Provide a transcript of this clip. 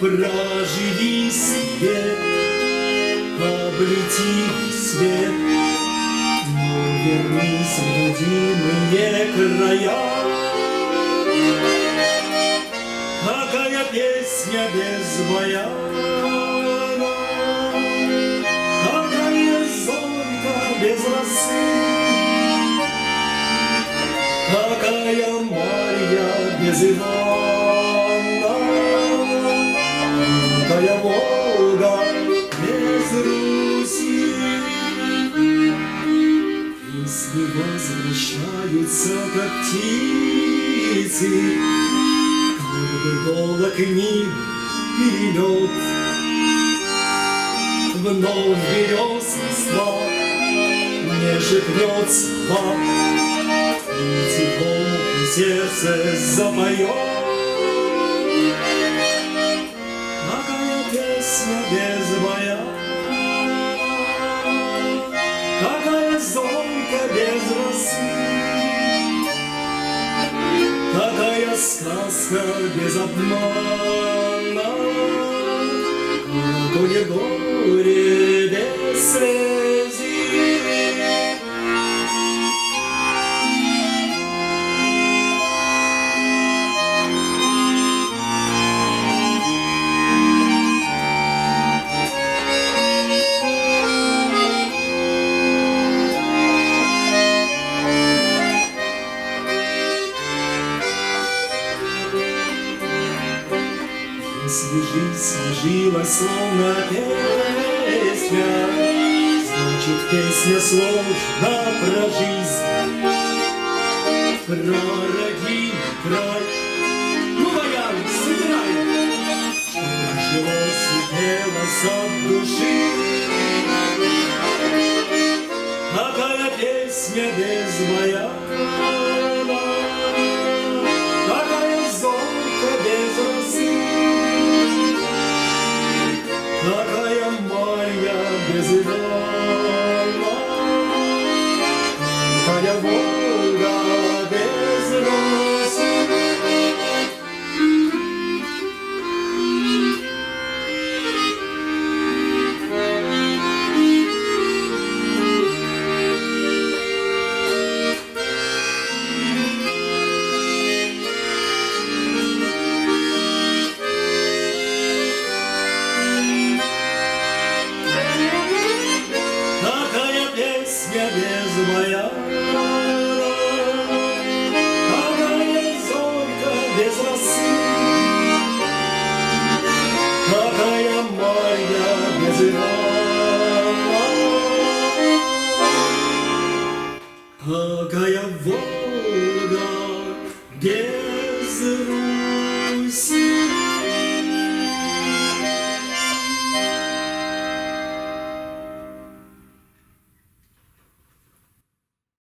Проживи свет, облети свет, но вернись в родимые края. Какая песня без баяна, какая зорька без росы, какая Марья без Ивана, какая Волга без Руси. Песни возвращаются, как птицы, как бы долг ним перелет. Вновь берез листва не шепнет слова, и тихо сердце запоет. Какая песня без баяна, какая зорька без росы, какая сказка без обмана, какое горе без слезы. Если жизнь сложилась словно песня, значит, песня сложна про жизнь, про родимый край. Ну, баян, сыграй, чтоб жилось и пелось от души. Какая песня без баяна,